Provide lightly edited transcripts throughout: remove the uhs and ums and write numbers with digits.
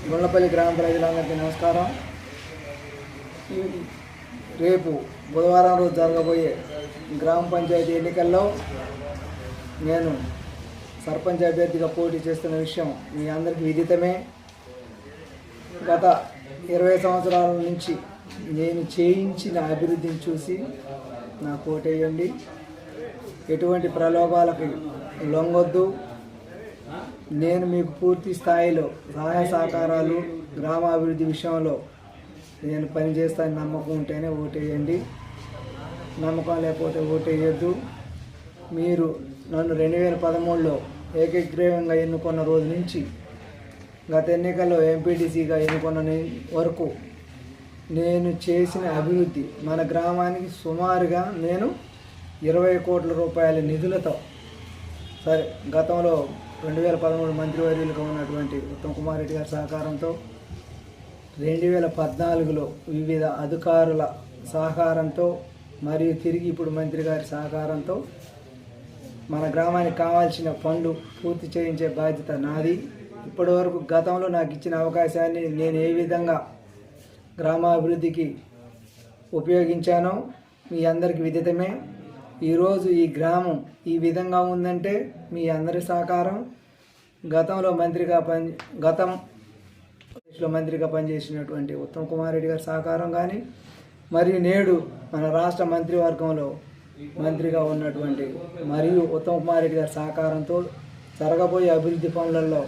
గుండ్లపల్లి గ్రామ ప్రజలందరికీ నమస్కారం. రేపు బుధవారం రోజు జరగబోయే గ్రామ పంచాయతీ ఎన్నికల్లో నేను సర్పంచ్ అభ్యర్థిగా పోటీ చేస్తున్న విషయం మీ అందరికీ విదితమే. గత 20 సంవత్సరాల నుంచి నేను చేయించిన అభివృద్ధిని చూసి నాకు ఓటేయండి. ఎటువంటి ప్రలోభాలకు లొంగొద్దు. నేను మీకు పూర్తి స్థాయిలో సహాయ సహకారాలు గ్రామాభివృద్ధి విషయంలో నేను పనిచేస్తాను. నమ్మకం ఉంటేనే ఓటేయండి, నమ్మకం లేకపోతే ఓటేయద్దు. మీరు నన్ను 2013లో ఏకగ్రీవంగా ఎన్నుకున్న రోజు నుంచి గత ఎన్నికల్లో ఎంపీటీసీగా ఎన్నుకున్న వరకు నేను చేసిన అభివృద్ధి మన గ్రామానికి సుమారుగా నేను 20 కోట్ల రూపాయల నిధులతో సరే గతంలో 2013 మంత్రివర్యులుగా ఉన్నటువంటి ఉత్తమ్ కుమార్ రెడ్డి గారి సహకారంతో 2014లో వివిధ అధికారుల సహకారంతో మరియు తిరిగి ఇప్పుడు మంత్రి గారి సహకారంతో మన గ్రామానికి కావాల్సిన పనులు పూర్తి చేయించే బాధ్యత నాది. ఇప్పటివరకు గతంలో నాకు ఇచ్చిన అవకాశాన్ని నేను ఏ విధంగా గ్రామాభివృద్ధికి ఉపయోగించానో మీ అందరికీ విదితమే. ఈరోజు ఈ గ్రామం ఈ విధంగా ఉందంటే మీ అందరి సహకారం. గతంలో మంత్రిగా పనిచేసినటువంటి ఉత్తమ్ కుమార్ రెడ్డి గారి సహకారం కానీ, మరియు నేడు మన రాష్ట్ర మంత్రివర్గంలో మంత్రిగా ఉన్నటువంటి మరియు ఉత్తమ్ కుమార్ రెడ్డి గారి సహకారంతో జరగబోయే అభివృద్ధి పనులలో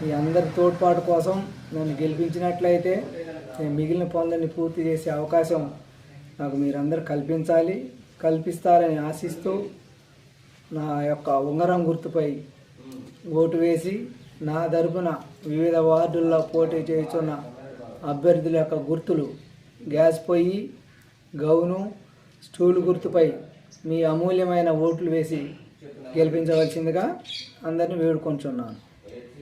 మీ అందరి తోడ్పాటు కోసం నన్ను గెలిపించినట్లయితే నేను మిగిలిన పనులన్నీ పూర్తి చేసే అవకాశం నాకు మీరందరూ కల్పిస్తారని ఆశిస్తూ నా యొక్క ఉంగరం గుర్తుపై ఓటు వేసి నా తరపున వివిధ వార్డుల్లో పోటీ చేస్తున్న అభ్యర్థుల యొక్క గుర్తులు గ్యాస్ పొయ్యి, గౌను, స్టూలు గుర్తుపై మీ అమూల్యమైన ఓట్లు వేసి గెలిపించవలసిందిగా అందరినీ వేడుకొంటున్నాను.